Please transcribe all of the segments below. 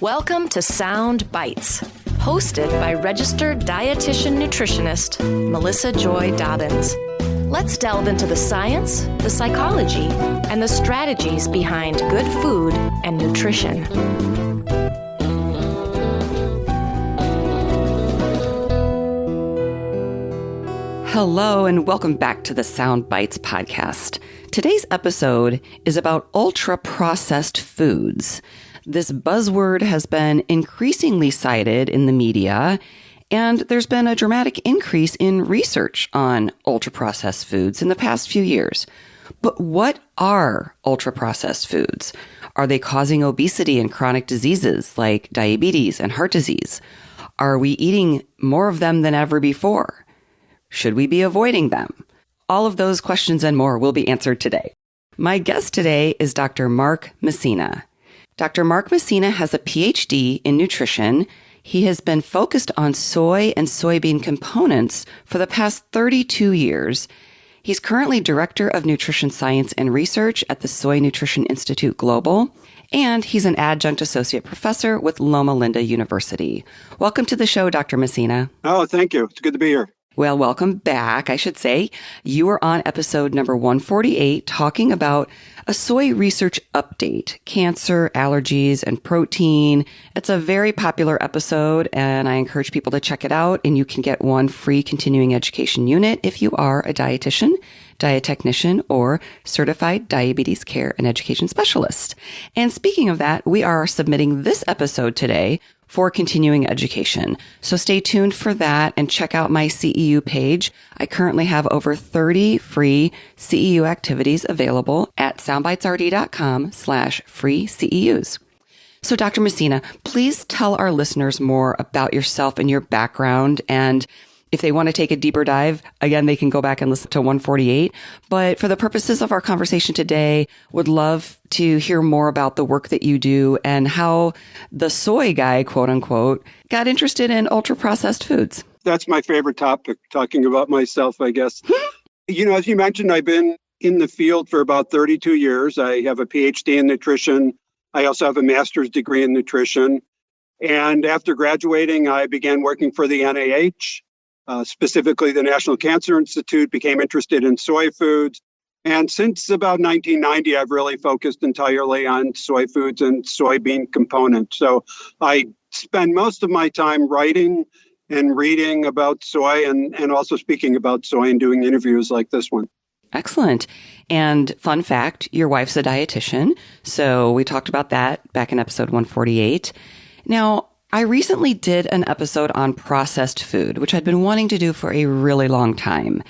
Welcome to Sound Bites, hosted by registered dietitian nutritionist Melissa Joy Dobbins. Let's delve into the science, the psychology, and the strategies behind good food and nutrition. Hello, and welcome back to the Sound Bites podcast. Today's episode is about ultra-processed foods. This buzzword has been increasingly cited in the media, and there's been a dramatic increase in research on ultra-processed foods in the past few years. But what are ultra-processed foods? Are they causing obesity and chronic diseases like diabetes and heart disease? Are we eating more of them than ever before? Should we be avoiding them? All of those questions and more will be answered today. My guest today is Dr. Mark Messina. Dr. Mark Messina has a PhD in nutrition. He has been focused on soy and soybean components for the past 32 years. He's currently Director of Nutrition Science and Research at the Soy Nutrition Institute Global, and he's an adjunct associate professor with Loma Linda University. Welcome to the show, Dr. Messina. Oh, thank you. It's good to be here. Well, welcome back, I should say. You were on episode number 148 talking about a soy research update, cancer, allergies, and protein. It's a very popular episode, and I encourage people to check it out. And you can get one free continuing education unit if you are a dietitian, diet technician, or certified diabetes care and education specialist. And speaking of that, we are submitting this episode today for continuing education. So stay tuned for that and check out my CEU page. I currently have over 30 free CEU activities available at soundbitesrd.com/free CEUs. So Dr. Messina, please tell our listeners more about yourself and your background. And if they want to take a deeper dive, again, they can go back and listen to 148. But for the purposes of our conversation today, would love to hear more about the work that you do and how the soy guy, quote unquote, got interested in ultra-processed foods. That's my favorite topic, talking about myself, I guess. As you mentioned, I've been in the field for about 32 years. I have a PhD in nutrition. I also have a master's degree in nutrition. And after graduating, I began working for the NIH. Specifically, the National Cancer Institute, became interested in soy foods. And since about 1990, I've really focused entirely on soy foods and soybean components. So I spend most of my time writing and reading about soy and also speaking about soy and doing interviews like this one. Excellent. And fun fact, your wife's a dietitian. So we talked about that back in episode 148. Now, I recently did an episode on processed food, which I'd been wanting to do for a really long time.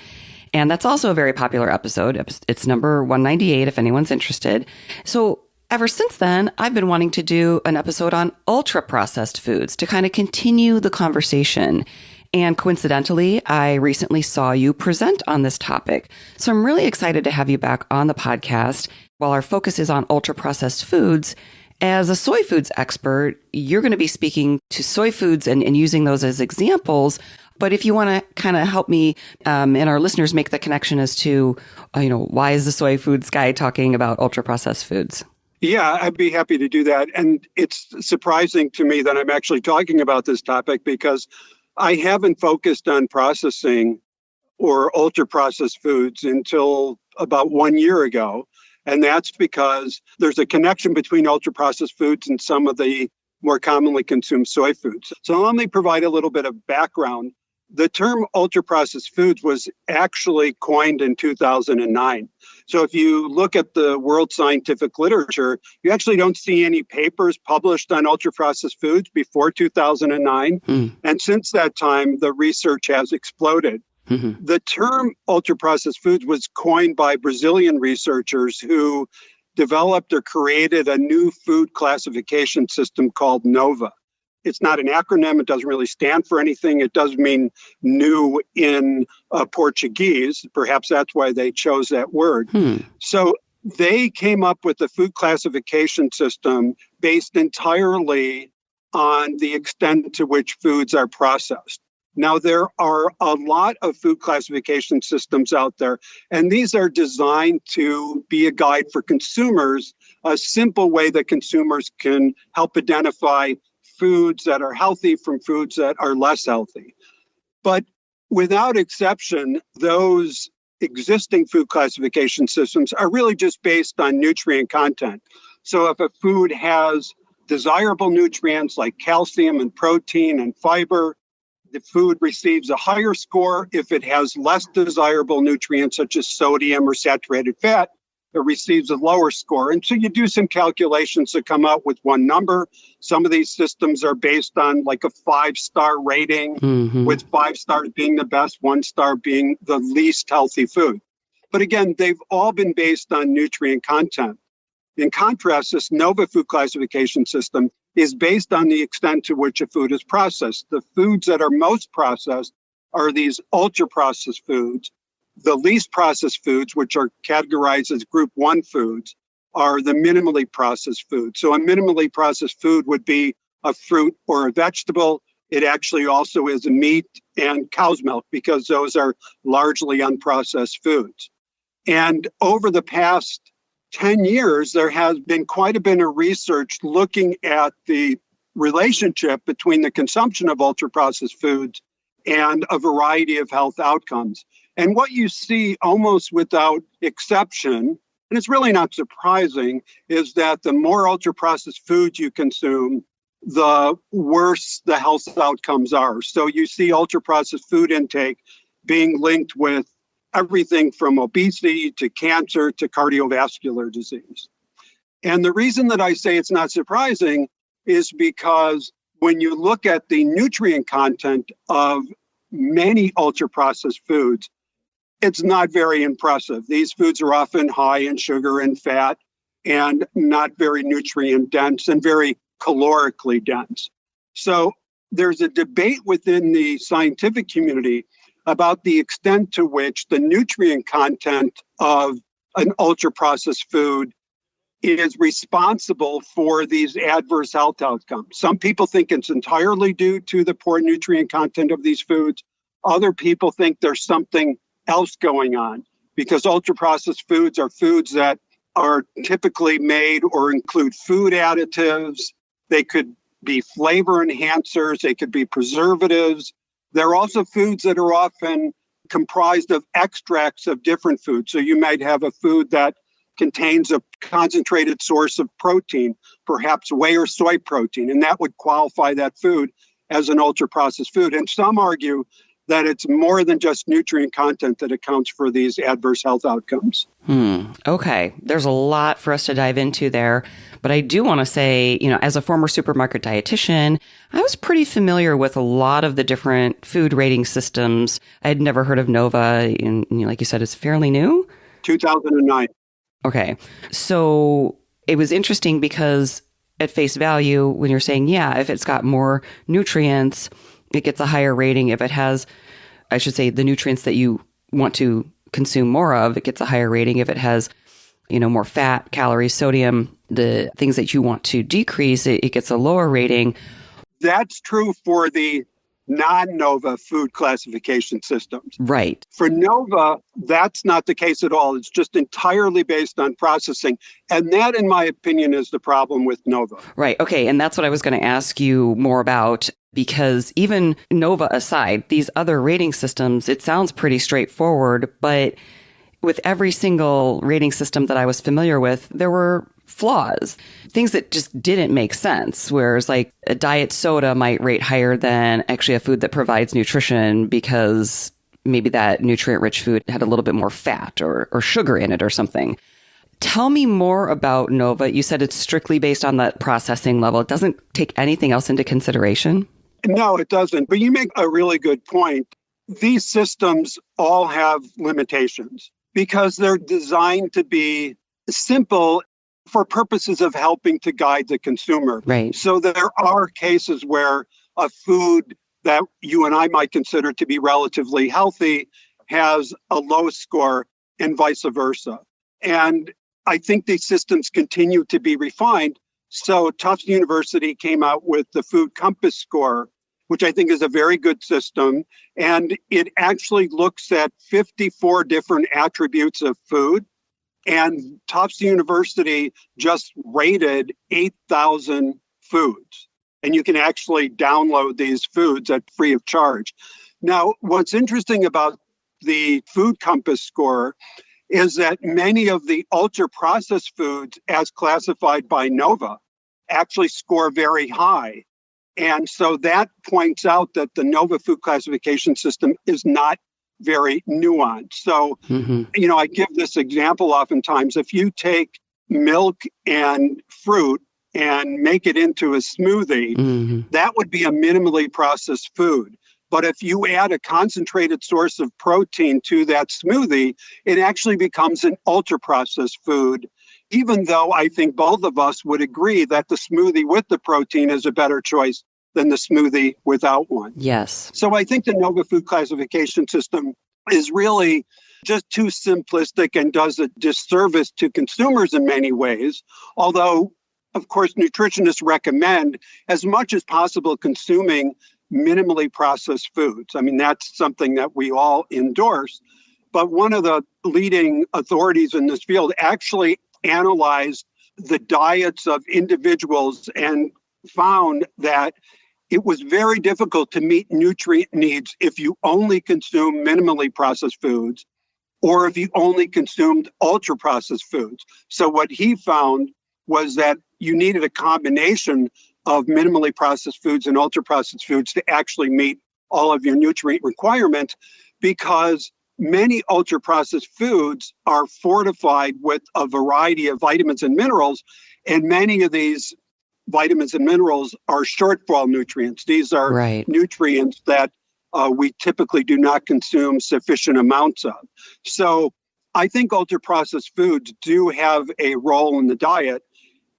And that's also a very popular episode. It's number 198 if anyone's interested. So ever since then, I've been wanting to do an episode on ultra-processed foods to kind of continue the conversation. And coincidentally, I recently saw you present on this topic. So I'm really excited to have you back on the podcast. While our focus is on ultra-processed foods, as a soy foods expert, you're going to be speaking to soy foods and using those as examples. But if you want to kind of help me and our listeners make the connection as to, why is the soy foods guy talking about ultra-processed foods? Yeah, I'd be happy to do that. And it's surprising to me that I'm actually talking about this topic because I haven't focused on processing or ultra-processed foods until about 1 year ago. And that's because there's a connection between ultra-processed foods and some of the more commonly consumed soy foods. So let me provide a little bit of background. The term ultra-processed foods was actually coined in 2009. So if you look at the world scientific literature, you actually don't see any papers published on ultra-processed foods before 2009. And since that time, the research has exploded. Mm-hmm. The term ultra-processed foods was coined by Brazilian researchers who developed or created a new food classification system called NOVA. It's not an acronym. It doesn't really stand for anything. It does mean new in Portuguese. Perhaps that's why they chose that word. So they came up with a food classification system based entirely on the extent to which foods are processed. Now, there are a lot of food classification systems out there, and these are designed to be a guide for consumers a simple way that consumers can help identify foods that are healthy from foods that are less healthy. But without exception, those existing food classification systems are really just based on nutrient content. So if a food has desirable nutrients like calcium and protein and fiber, the food receives a higher score. If it has less desirable nutrients such as sodium or saturated fat, it receives a lower score. And so you do some calculations to come out with one number. Some of these systems are based on like a 5-star rating, with 5 stars being the best, 1 star being the least healthy food. But again, they've all been based on nutrient content. In contrast, this NOVA food classification system is based on the extent to which a food is processed. The foods that are most processed are these ultra-processed foods. The least processed foods, which are categorized as group 1 foods, are the minimally processed foods. So a minimally processed food would be a fruit or a vegetable. It actually also is a meat and cow's milk because those are largely unprocessed foods. And over the past 10 years, there has been quite a bit of research looking at the relationship between the consumption of ultra-processed foods and a variety of health outcomes. And what you see almost without exception, and it's really not surprising, is that the more ultra-processed foods you consume, the worse the health outcomes are. So you see ultra-processed food intake being linked with everything from obesity to cancer to cardiovascular disease. And the reason that I say it's not surprising is because when you look at the nutrient content of many ultra-processed foods, it's not very impressive. These foods are often high in sugar and fat and not very nutrient dense and very calorically dense. So there's a debate within the scientific community about the extent to which the nutrient content of an ultra-processed food is responsible for these adverse health outcomes. Some people think it's entirely due to the poor nutrient content of these foods. Other people think there's something else going on because ultra-processed foods are foods that are typically made or include food additives. They could be flavor enhancers. They could be preservatives. They're also foods that are often comprised of extracts of different foods. So you might have a food that contains a concentrated source of protein, perhaps whey or soy protein, and that would qualify that food as an ultra-processed food. And some argue that it's more than just nutrient content that accounts for these adverse health outcomes. Okay. There's a lot for us to dive into there. But I do want to say, as a former supermarket dietitian, I was pretty familiar with a lot of the different food rating systems. I had never heard of NOVA. And like you said, it's fairly new. 2009. Okay. So it was interesting because at face value, when you're saying, if it's got more nutrients, it gets a higher rating. If it has, I should say, the nutrients that you want to consume more of, it gets a higher rating. If it has, more fat, calories, sodium, the things that you want to decrease, it gets a lower rating. That's true for the non-NOVA food classification systems. Right. For NOVA, that's not the case at all. It's just entirely based on processing. And that, in my opinion, is the problem with NOVA. Right. Okay. And that's what I was going to ask you more about, because even NOVA aside, these other rating systems, it sounds pretty straightforward, but with every single rating system that I was familiar with, there were flaws, things that just didn't make sense. Whereas like a diet soda might rate higher than actually a food that provides nutrition because maybe that nutrient-rich food had a little bit more fat or sugar in it or something. Tell me more about NOVA. You said it's strictly based on that processing level. It doesn't take anything else into consideration? No, it doesn't. But you make a really good point. These systems all have limitations because they're designed to be simple for purposes of helping to guide the consumer. Right. So there are cases where a food that you and I might consider to be relatively healthy has a low score and vice versa. And I think these systems continue to be refined. So Tufts University came out with the Food Compass score, which I think is a very good system. And it actually looks at 54 different attributes of food. And Tufts University just rated 8,000 foods. And you can actually download these foods at free of charge. Now, what's interesting about the Food Compass score is that many of the ultra-processed foods, as classified by NOVA, actually score very high. And so that points out that the NOVA food classification system is not very nuanced. So, I give this example oftentimes. If you take milk and fruit and make it into a smoothie, that would be a minimally processed food. But if you add a concentrated source of protein to that smoothie, it actually becomes an ultra-processed food, even though I think both of us would agree that the smoothie with the protein is a better choice than the smoothie without one. Yes. So I think the NOVA food classification system is really just too simplistic and does a disservice to consumers in many ways, although, of course, nutritionists recommend as much as possible consuming minimally processed foods. I mean, that's something that we all endorse. But one of the leading authorities in this field actually analyzed the diets of individuals and found that it was very difficult to meet nutrient needs if you only consume minimally processed foods or if you only consumed ultra-processed foods. So what he found was that you needed a combination of minimally processed foods and ultra-processed foods to actually meet all of your nutrient requirements, because many ultra-processed foods are fortified with a variety of vitamins and minerals, and many of these vitamins and minerals are shortfall nutrients. These are nutrients that we typically do not consume sufficient amounts of. So I think ultra-processed foods do have a role in the diet.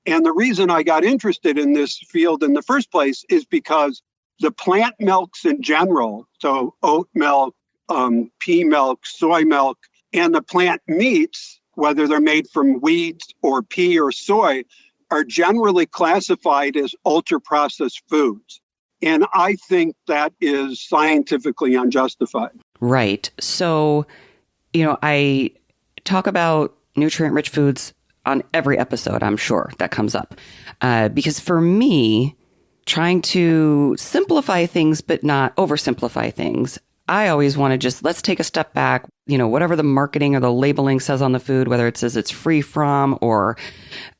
And the reason I got interested in this field in the first place is because the plant milks in general, so oat milk, pea milk, soy milk, and the plant meats, whether they're made from wheat or pea or soy, are generally classified as ultra-processed foods. And I think that is scientifically unjustified. Right. So, I talk about nutrient-rich foods on every episode, I'm sure, that comes up. Because for me, trying to simplify things but not oversimplify things, I always want to just, let's take a step back, whatever the marketing or the labeling says on the food, whether it says it's free from or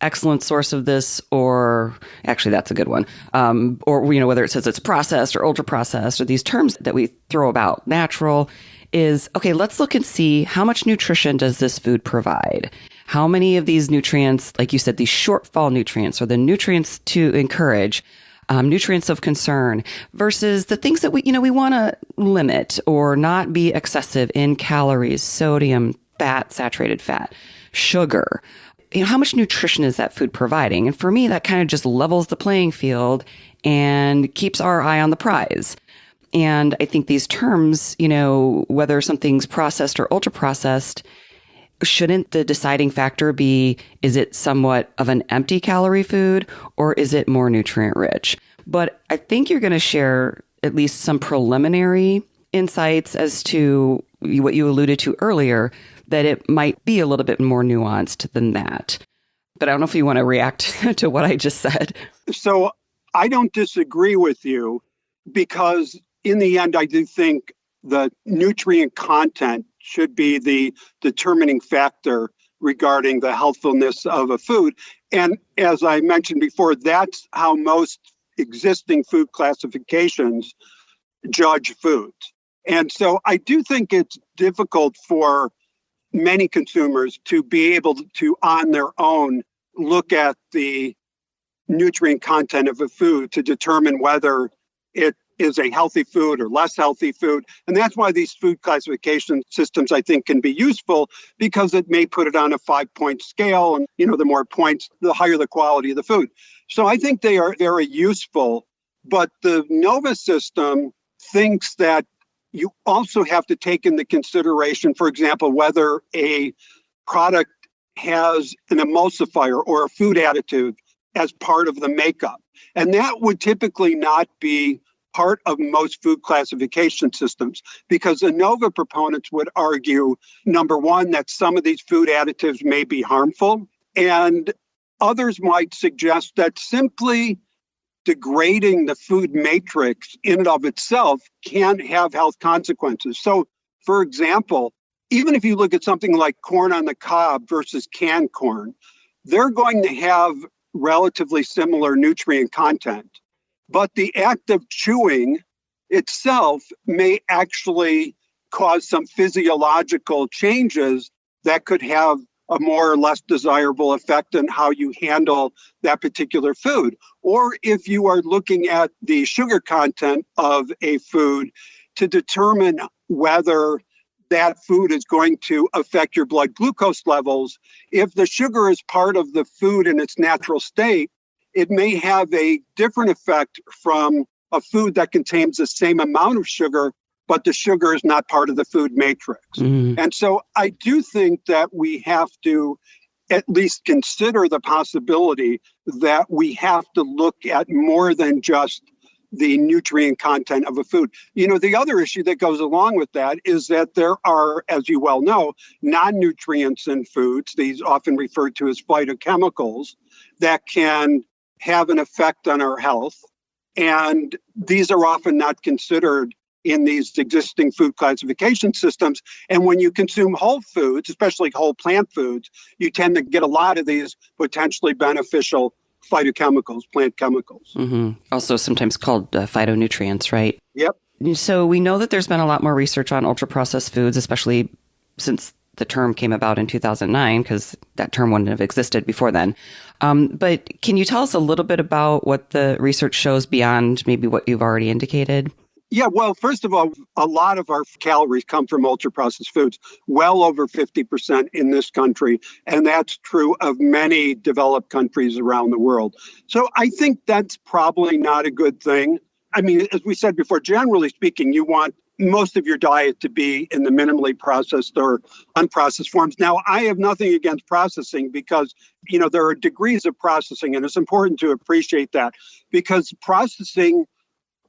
excellent source of this, or actually that's a good one, or, whether it says it's processed or ultra processed, or these terms that we throw about, natural, is, okay, let's look and see how much nutrition does this food provide? How many of these nutrients, like you said, these shortfall nutrients or the nutrients to encourage, nutrients of concern versus the things that we want to limit or not be excessive in calories, sodium, fat, saturated fat, sugar. How much nutrition is that food providing? And for me, that kind of just levels the playing field and keeps our eye on the prize. And I think these terms, whether something's processed or ultra processed, shouldn't the deciding factor be, is it somewhat of an empty calorie food or is it more nutrient rich? But I think you're going to share at least some preliminary insights as to what you alluded to earlier, that it might be a little bit more nuanced than that. But I don't know if you want to react to what I just said. So I don't disagree with you, because in the end, I do think the nutrient content should be the determining factor regarding the healthfulness of a food. And as I mentioned before, that's how most existing food classifications judge foods. And so I do think it's difficult for many consumers to be able to, on their own, look at the nutrient content of a food to determine whether it is a healthy food or less healthy food. And that's why these food classification systems, I think, can be useful, because it may put it on a 5-point scale. And, the more points, the higher the quality of the food. So I think they are very useful. But the NOVA system thinks that you also have to take into consideration, for example, whether a product has an emulsifier or a food additive as part of the makeup. And that would typically not be part of most food classification systems, because the NOVA proponents would argue, number one, that some of these food additives may be harmful, and others might suggest that simply degrading the food matrix in and of itself can have health consequences. So, for example, even if you look at something like corn on the cob versus canned corn, they're going to have relatively similar nutrient content. But the act of chewing itself may actually cause some physiological changes that could have a more or less desirable effect on how you handle that particular food. Or if you are looking at the sugar content of a food to determine whether that food is going to affect your blood glucose levels, if the sugar is part of the food in its natural state, it may have a different effect from a food that contains the same amount of sugar, but the sugar is not part of the food matrix. And so I do think that we have to at least consider the possibility that we have to look at more than just the nutrient content of a food. You know, the other issue that goes along with that is that there are, as you well know, non-nutrients in foods, these often referred to as phytochemicals, that can have an effect on our health. And these are often not considered in these existing food classification systems. And when you consume whole foods, especially whole plant foods, you tend to get a lot of these potentially beneficial phytochemicals, plant chemicals. Also sometimes called phytonutrients, right? Yep. So we know that there's been a lot more research on ultra-processed foods, especially since the term came about in 2009, because that term wouldn't have existed before then. But can you tell us a little bit about what the research shows beyond maybe what you've already indicated? Yeah, well, first of all, a lot of our calories come from ultra-processed foods, well over 50% in this country. And that's true of many developed countries around the world. So I think that's probably not a good thing. I mean, as we said before, generally speaking, you want most of your diet to be in the minimally processed or unprocessed forms. Now, I have nothing against processing because, you know, there are degrees of processing, and it's important to appreciate that because processing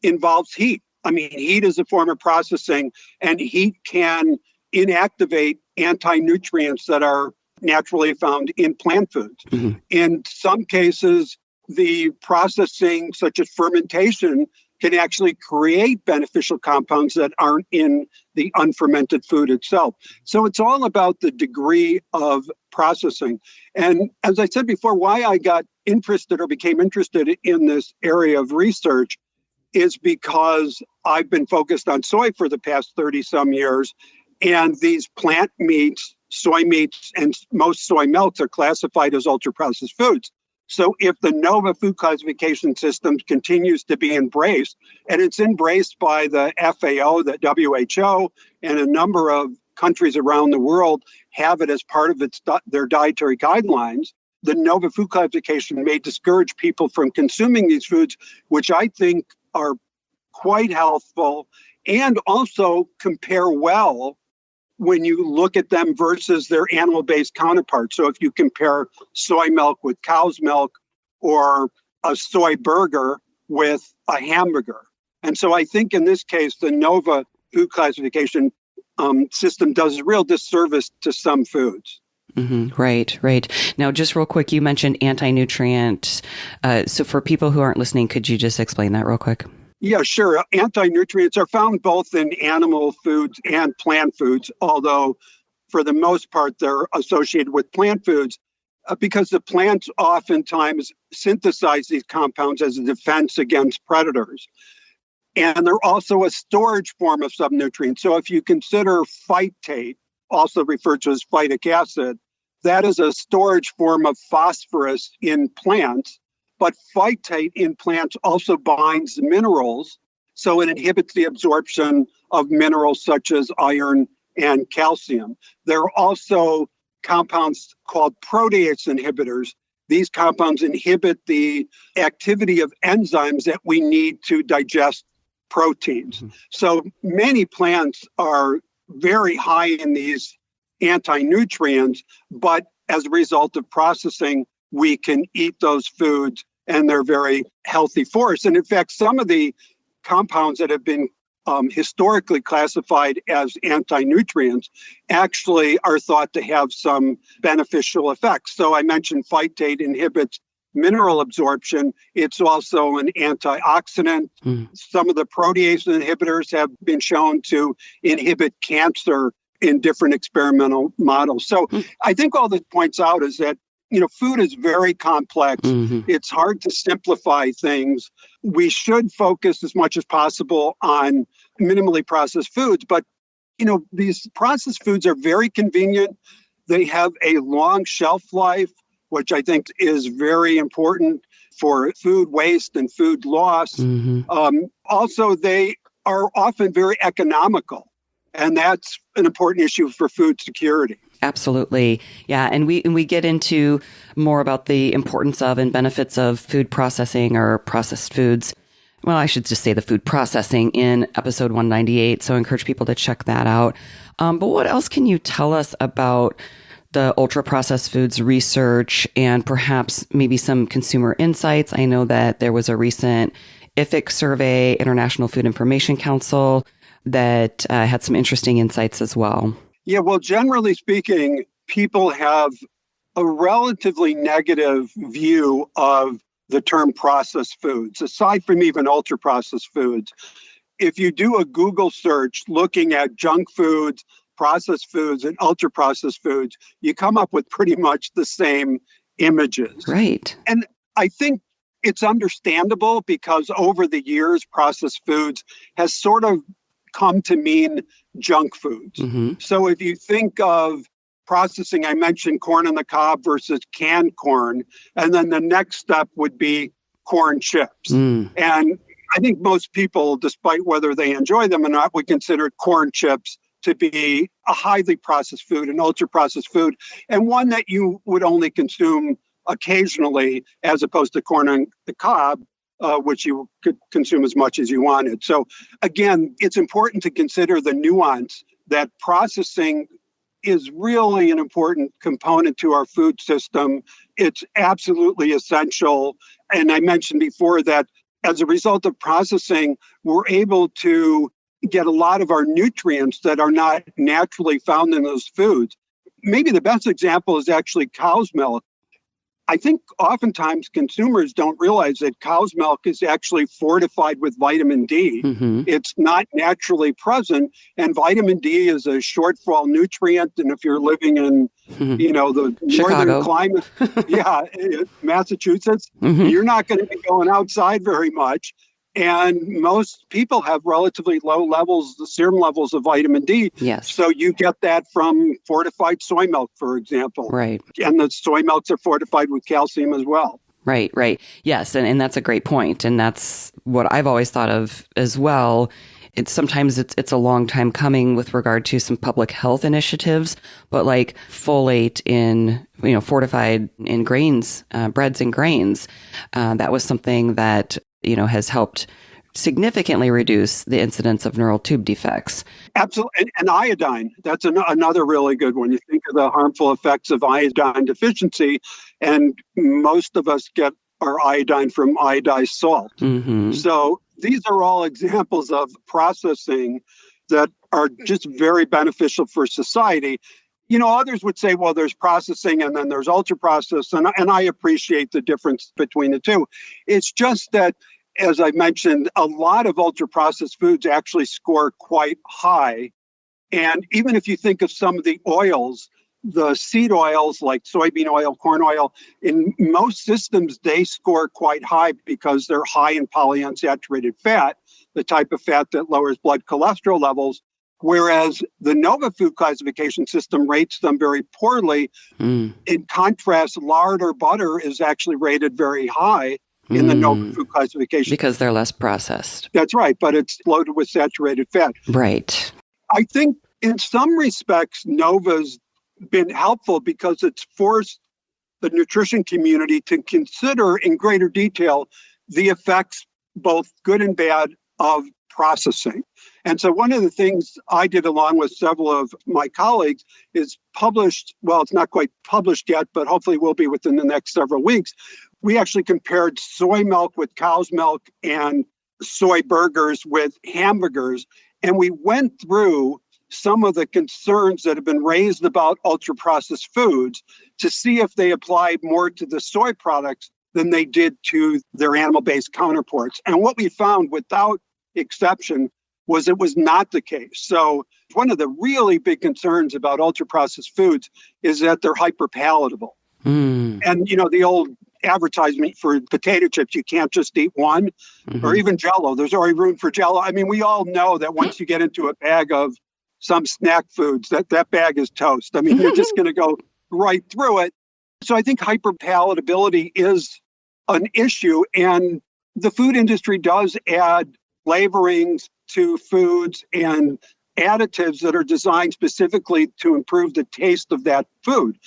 involves heat. I mean, heat is a form of processing, and heat can inactivate anti-nutrients that are naturally found in plant foods. In some cases, the processing, such as fermentation, can actually create beneficial compounds that aren't in the unfermented food itself. So it's all about the degree of processing. And as I said before, why I got interested or became interested in this area of research is because I've been focused on soy for the past 30 some years. And these plant meats, soy meats, and most soy milks are classified as ultra-processed foods. So if the NOVA food classification system continues to be embraced, and it's embraced by the FAO, the WHO, and a number of countries around the world have it as part of their dietary guidelines, the NOVA food classification may discourage people from consuming these foods, which I think are quite healthful and also compare well when you look at them versus their animal-based counterparts. So if you compare soy milk with cow's milk or a soy burger with a hamburger. And so I think in this case, the NOVA food classification system does a real disservice to some foods. Right. Now, just real quick, you mentioned anti-nutrients. So for people who aren't listening, could you just explain that real quick? Yeah, sure. Anti-nutrients are found both in animal foods and plant foods, although for the most part, they're associated with plant foods because the plants oftentimes synthesize these compounds as a defense against predators. And they're also a storage form of some nutrients. So if you consider phytate, also referred to as phytic acid, that is a storage form of phosphorus in plants. But phytate in plants also binds minerals, so it inhibits the absorption of minerals such as iron and calcium. There are also compounds called protease inhibitors. These compounds inhibit the activity of enzymes that we need to digest proteins. So many plants are very high in these anti-nutrients, but as a result of processing, we can eat those foods and they're very healthy for us. And in fact, some of the compounds that have been historically classified as anti-nutrients actually are thought to have some beneficial effects. So I mentioned phytate inhibits mineral absorption. It's also an antioxidant. Some of the protease inhibitors have been shown to inhibit cancer in different experimental models. So I think all this points out is that food is very complex. It's hard to simplify things. We should focus as much as possible on minimally processed foods. But, these processed foods are very convenient. They have a long shelf life, which I think is very important for food waste and food loss. Also, they are often very economical. And that's an important issue for food security. Absolutely. Yeah. And we get into more about the importance of and benefits of food processing or processed foods. Well, I should just say the food processing in episode 198. So I encourage people to check that out. But what else can you tell us about the ultra processed foods research and perhaps maybe some consumer insights? I know that there was a recent IFIC survey, International Food Information Council, that had some interesting insights as well. Yeah, well, generally speaking, people have a relatively negative view of the term processed foods, aside from even ultra-processed foods. If you do a Google search looking at junk foods, processed foods, and ultra-processed foods, you come up with pretty much the same images. Right. And I think it's understandable because over the years, processed foods has sort of come to mean junk foods. So if you think of processing, I mentioned corn on the cob versus canned corn, and then the next step would be corn chips. And I think most people, despite whether they enjoy them or not, would consider corn chips to be a highly processed food, an ultra-processed food, and one that you would only consume occasionally as opposed to corn on the cob, which you could consume as much as you wanted. So again, it's important to consider the nuance that processing is really an important component to our food system. It's absolutely essential. And I mentioned before that as a result of processing, we're able to get a lot of our nutrients that are not naturally found in those foods. Maybe the best example is actually cow's milk. I think oftentimes consumers don't realize that cow's milk is actually fortified with vitamin D. It's not naturally present, and vitamin D is a shortfall nutrient. And if you're living in, the Chicago. northern climate, Massachusetts, you're not going to be going outside very much. And most people have relatively low levels, the serum levels of vitamin D. Yes. So you get that from fortified soy milk, for example. Right. And the soy milks are fortified with calcium as well. Right. Yes. And that's a great point. And that's what I've always thought of as well. Sometimes it's a long time coming with regard to some public health initiatives, but like folate in, fortified in grains, breads and grains, that was something that has helped significantly reduce the incidence of neural tube defects. Absolutely. And iodine, that's another really good one. You think of the harmful effects of iodine deficiency, and most of us get our iodine from iodized salt. So these are all examples of processing that are just very beneficial for society. Others would say, well, there's processing and then there's ultra processed. And I appreciate the difference between the two. It's just that, as I mentioned, a lot of ultra processed foods actually score quite high. And even if you think of some of the oils, the seed oils like soybean oil, corn oil, in most systems, they score quite high because they're high in polyunsaturated fat, the type of fat that lowers blood cholesterol levels. Whereas the NOVA food classification system rates them very poorly. In contrast, lard or butter is actually rated very high in the NOVA food classification. Because they're less processed. That's right, but it's loaded with saturated fat. Right. I think in some respects, NOVA's been helpful because it's forced the nutrition community to consider in greater detail the effects, both good and bad, of processing. And so one of the things I did along with several of my colleagues is published, well, it's not quite published yet, but hopefully will be within the next several weeks. We actually compared soy milk with cow's milk and soy burgers with hamburgers, and we went through some of the concerns that have been raised about ultra-processed foods to see if they applied more to the soy products than they did to their animal-based counterparts. And what we found, without exception, was it was not the case. So one of the really big concerns about ultra-processed foods is that they're hyperpalatable. And, the old advertisement for potato chips, you can't just eat one, or even Jell-O. There's already room for Jell-O. I mean, we all know that once you get into a bag of some snack foods, that bag is toast. I mean, you're just going to go right through it. So I think hyperpalatability is an issue, and the food industry does add flavorings to foods and additives that are designed specifically to improve the taste of that food.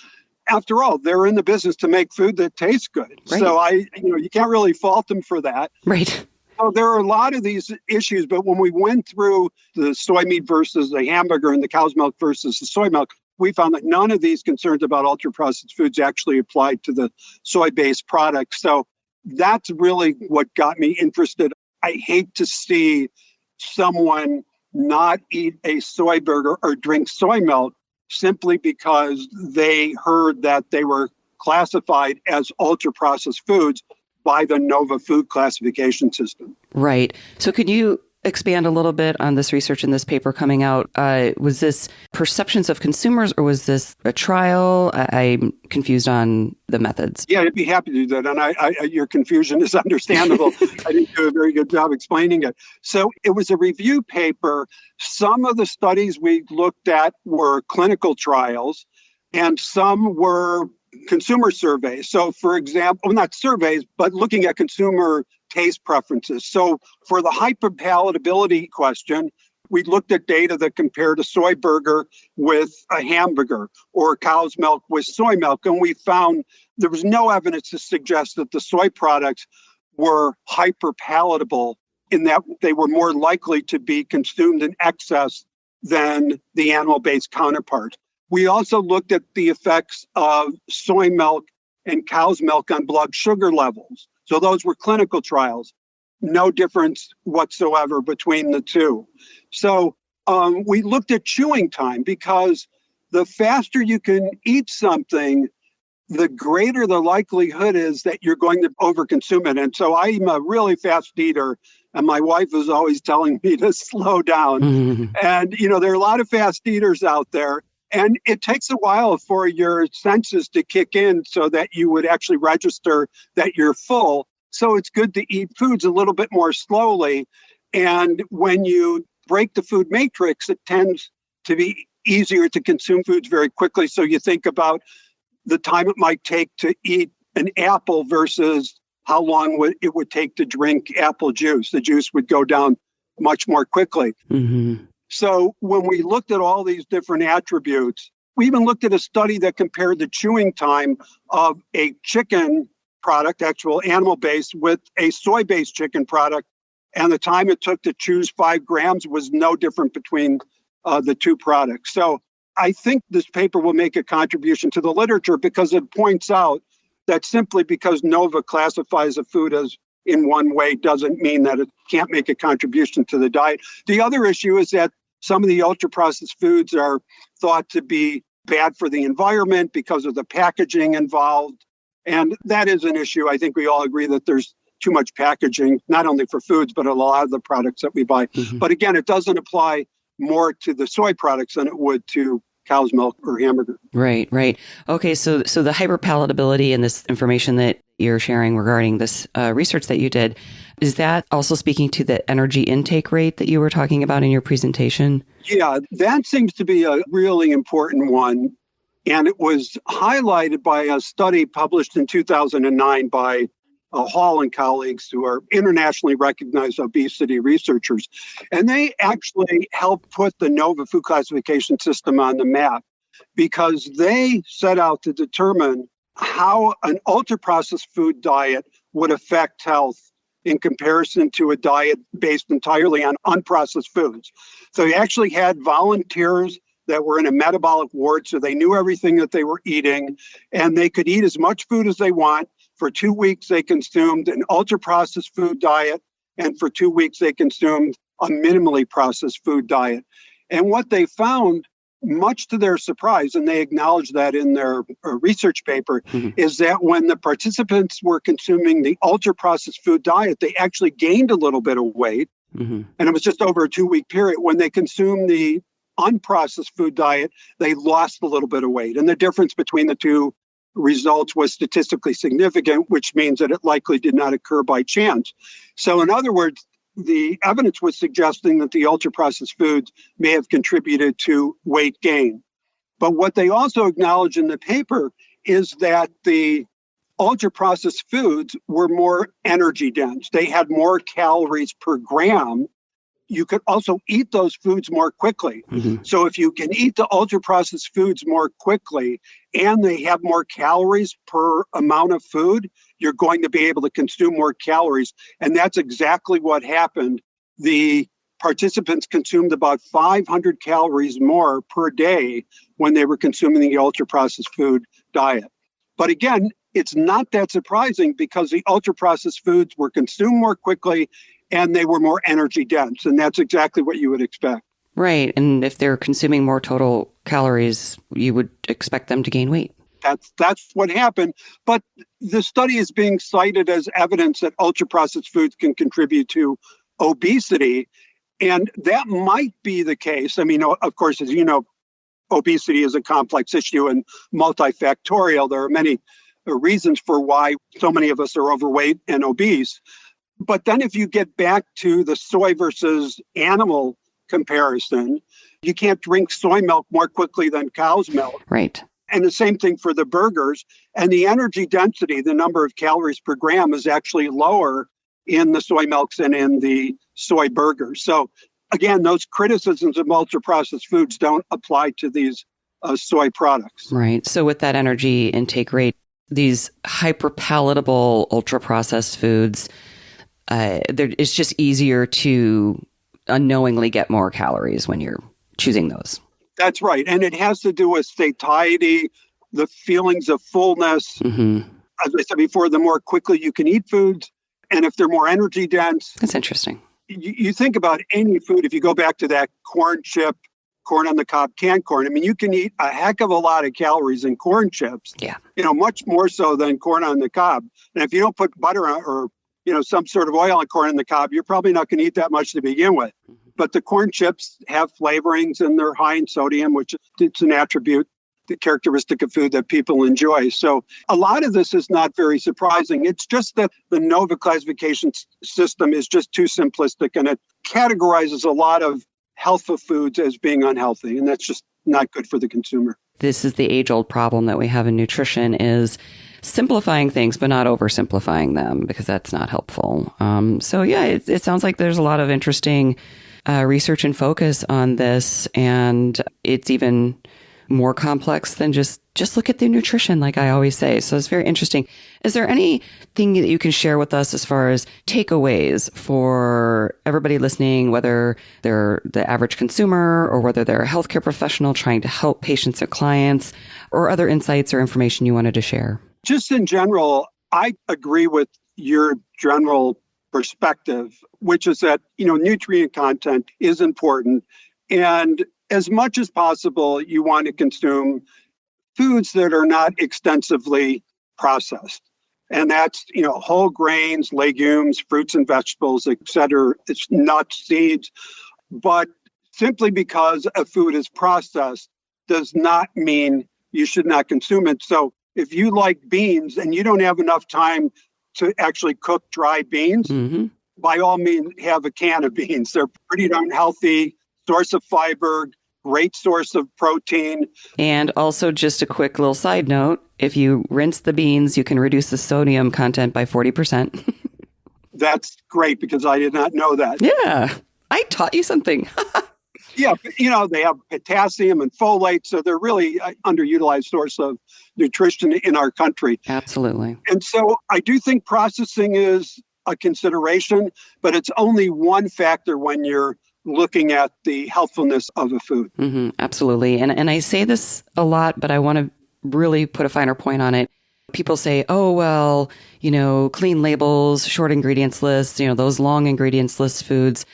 After all, they're in the business to make food that tastes good. Right. So you can't really fault them for that. Right. So there are a lot of these issues, but when we went through the soy meat versus the hamburger and the cow's milk versus the soy milk, we found that none of these concerns about ultra-processed foods actually applied to the soy-based products. So that's really what got me interested. I hate to see someone not eat a soy burger or drink soy milk simply because they heard that they were classified as ultra-processed foods by the NOVA food classification system. Right. So could you expand a little bit on this research in this paper coming out? Was this perceptions of consumers, or was this a trial? I'm confused on the methods. Yeah, I'd be happy to do that. And your confusion is understandable. I didn't do a very good job explaining it. So it was a review paper. Some of the studies we looked at were clinical trials, and some were consumer surveys. So, for example, not surveys, but looking at consumer taste preferences. So for the hyperpalatability question, we looked at data that compared a soy burger with a hamburger or cow's milk with soy milk. And we found there was no evidence to suggest that the soy products were hyperpalatable, in that they were more likely to be consumed in excess than the animal-based counterpart. We also looked at the effects of soy milk and cow's milk on blood sugar levels. So those were clinical trials. No difference whatsoever between the two. So we looked at chewing time, because the faster you can eat something, the greater the likelihood is that you're going to overconsume it. And so I'm a really fast eater, and my wife is always telling me to slow down. And, there are a lot of fast eaters out there. And it takes a while for your senses to kick in so that you would actually register that you're full. So it's good to eat foods a little bit more slowly. And when you break the food matrix, it tends to be easier to consume foods very quickly. So you think about the time it might take to eat an apple versus how long it would take to drink apple juice. The juice would go down much more quickly. So when we looked at all these different attributes, we even looked at a study that compared the chewing time of a chicken product, actual animal-based, with a soy-based chicken product. And the time it took to chew 5 grams was no different between the two products. So I think this paper will make a contribution to the literature, because it points out that simply because NOVA classifies a food as in one way doesn't mean that it can't make a contribution to the diet. The other issue is that some of the ultra-processed foods are thought to be bad for the environment because of the packaging involved. And that is an issue. I think we all agree that there's too much packaging, not only for foods, but a lot of the products that we buy. But again, it doesn't apply more to the soy products than it would to cow's milk or hamburger. Right. Okay, so the hyperpalatability and this information that you're sharing regarding this research that you did, is that also speaking to the energy intake rate that you were talking about in your presentation? Yeah, that seems to be a really important one. And it was highlighted by a study published in 2009 by Hall and colleagues, who are internationally recognized obesity researchers. And they actually helped put the NOVA food classification system on the map, because they set out to determine how an ultra-processed food diet would affect health in comparison to a diet based entirely on unprocessed foods. So they actually had volunteers that were in a metabolic ward, so they knew everything that they were eating, and they could eat as much food as they want. For 2 weeks, they consumed an ultra-processed food diet, and for 2 weeks they consumed a minimally processed food diet. And what they found, much to their surprise, and they acknowledged that in their research paper, is that when the participants were consuming the ultra-processed food diet, they actually gained a little bit of weight. And it was just over a 2-week period. When they consumed the unprocessed food diet, they lost a little bit of weight. And the difference between the two results was statistically significant, which means that it likely did not occur by chance. So in other words, the evidence was suggesting that the ultra-processed foods may have contributed to weight gain. But what they also acknowledge in the paper is that the ultra-processed foods were more energy dense. They had more calories per gram. You could also eat those foods more quickly. So if you can eat the ultra-processed foods more quickly and they have more calories per amount of food, you're going to be able to consume more calories. And that's exactly what happened. The participants consumed about 500 calories more per day when they were consuming the ultra-processed food diet. But again, it's not that surprising because the ultra-processed foods were consumed more quickly and they were more energy dense. And that's exactly what you would expect. Right. And if they're consuming more total calories, you would expect them to gain weight. That's what happened. But the study is being cited as evidence that ultra-processed foods can contribute to obesity. And that might be the case. I mean, of course, as you know, obesity is a complex issue and multifactorial. There are many reasons for why so many of us are overweight and obese. But then if you get back to the soy versus animal comparison, you can't drink soy milk more quickly than cow's milk. Right. And the same thing for the burgers. And the energy density, the number of calories per gram, is actually lower in the soy milks and in the soy burgers. So again, those criticisms of ultra-processed foods don't apply to these soy products. Right. So with that energy intake rate, these hyperpalatable ultra-processed foods, it's just easier to unknowingly get more calories when you're choosing those. That's right. And it has to do with satiety, the feelings of fullness. As I said before, the more quickly you can eat foods, and if they're more energy dense. That's interesting. You think about any food, if you go back to that corn chip, corn on the cob, canned corn, I mean, you can eat a heck of a lot of calories in corn chips. Yeah. Much more so than corn on the cob. And if you don't put butter on or, some sort of oil on corn on the cob, you're probably not going to eat that much to begin with. But the corn chips have flavorings and they're high in sodium, which it's an attribute, the characteristic of food that people enjoy. So a lot of this is not very surprising. It's just that the NOVA classification system is just too simplistic and it categorizes a lot of healthful foods as being unhealthy. And that's just not good for the consumer. This is the age-old problem that we have in nutrition is simplifying things, but not oversimplifying them because that's not helpful. It sounds like there's a lot of interesting research and focus on this, and it's even more complex than just look at the nutrition, like I always say. So it's very interesting. Is there anything that you can share with us as far as takeaways for everybody listening, whether they're the average consumer or whether they're a healthcare professional trying to help patients or clients, or other insights or information you wanted to share? Just in general, I agree with your general perspective, which is that, nutrient content is important. And as much as possible, you want to consume foods that are not extensively processed. And that's, whole grains, legumes, fruits and vegetables, et cetera. It's nuts, seeds. But simply because a food is processed does not mean you should not consume it. So if you like beans and you don't have enough time to actually cook dry beans, by all means, have a can of beans. They're pretty darn healthy, source of fiber, great source of protein. And also just a quick little side note, if you rinse the beans, you can reduce the sodium content by 40%. That's great because I did not know that. Yeah, I taught you something. Yeah, they have potassium and folate, so they're really an underutilized source of nutrition in our country. Absolutely. And so I do think processing is a consideration, but it's only one factor when you're looking at the healthfulness of a food. Absolutely. And I say this a lot, but I want to really put a finer point on it. people say, oh, well, clean labels, short ingredients lists, those long ingredients list foods.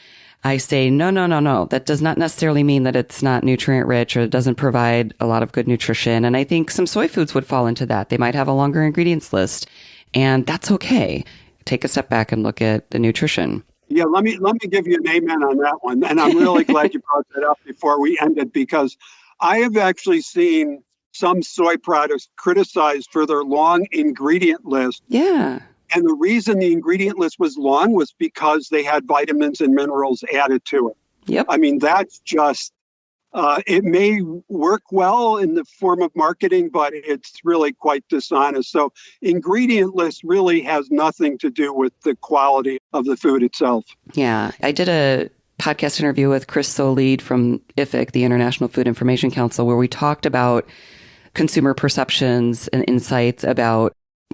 I say, no. That does not necessarily mean that it's not nutrient rich or it doesn't provide a lot of good nutrition. And I think some soy foods would fall into that. They might have a longer ingredients list, and that's okay. Take a step back and look at the nutrition. Yeah, let me give you an amen on that one. And I'm really glad you brought that up before we ended, because I have actually seen some soy products criticized for their long ingredient list. Yeah. And the reason the ingredient list was long was because they had vitamins and minerals added to it. Yep. I mean, that's just, it may work well in the form of marketing, but it's really quite dishonest. So ingredient list really has nothing to do with the quality of the food itself. Yeah. I did a podcast interview with Chris Solide from IFIC, the International Food Information Council, where we talked about consumer perceptions and insights about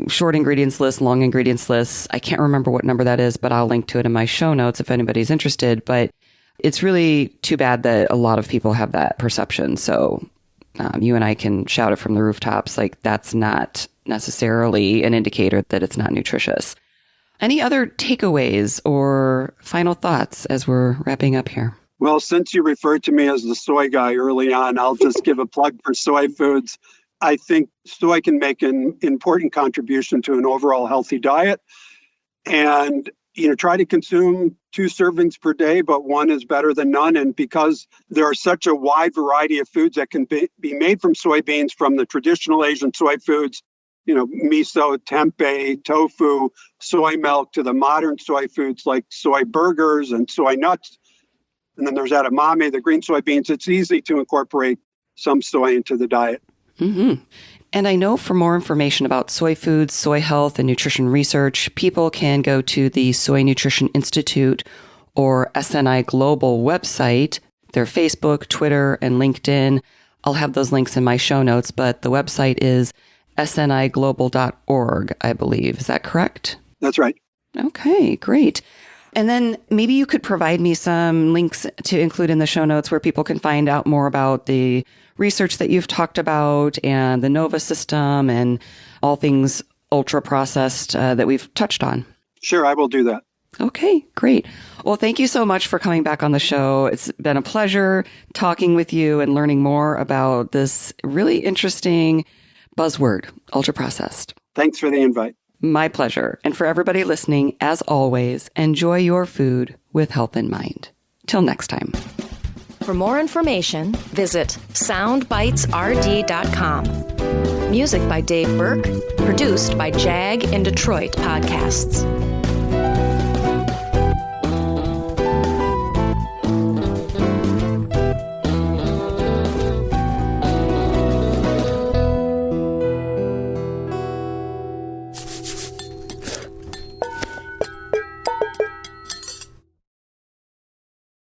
short ingredients lists, long ingredients lists. I can't remember what number that is, but I'll link to it in my show notes if anybody's interested. But it's really too bad that a lot of people have that perception. So you and I can shout it from the rooftops, like that's not necessarily an indicator that it's not nutritious. Any other takeaways or final thoughts as we're wrapping up here? Well, since you referred to me as the soy guy early on, I'll just give a plug for soy foods. I think soy can make an important contribution to an overall healthy diet. And, try to consume 2 servings per day, but 1 is better than none. And because there are such a wide variety of foods that can be made from soybeans, from the traditional Asian soy foods, miso, tempeh, tofu, soy milk, to the modern soy foods like soy burgers and soy nuts. And then there's edamame, the green soybeans. It's easy to incorporate some soy into the diet. Mm-hmm. And I know for more information about soy foods, soy health, and nutrition research, people can go to the Soy Nutrition Institute or SNI Global website, their Facebook, Twitter, and LinkedIn. I'll have those links in my show notes, but the website is sniglobal.org, I believe. Is that correct? That's right. Okay, great. And then maybe you could provide me some links to include in the show notes where people can find out more about the research that you've talked about and the NOVA system and all things ultra processed that we've touched on. Sure, I will do that. Okay, great. Well, thank you so much for coming back on the show. It's been a pleasure talking with you and learning more about this really interesting buzzword, ultra processed. Thanks for the invite. My pleasure. And for everybody listening, as always, enjoy your food with health in mind. Till next time. For more information, visit soundbitesrd.com. Music by Dave Burke, produced by Jag in Detroit Podcasts.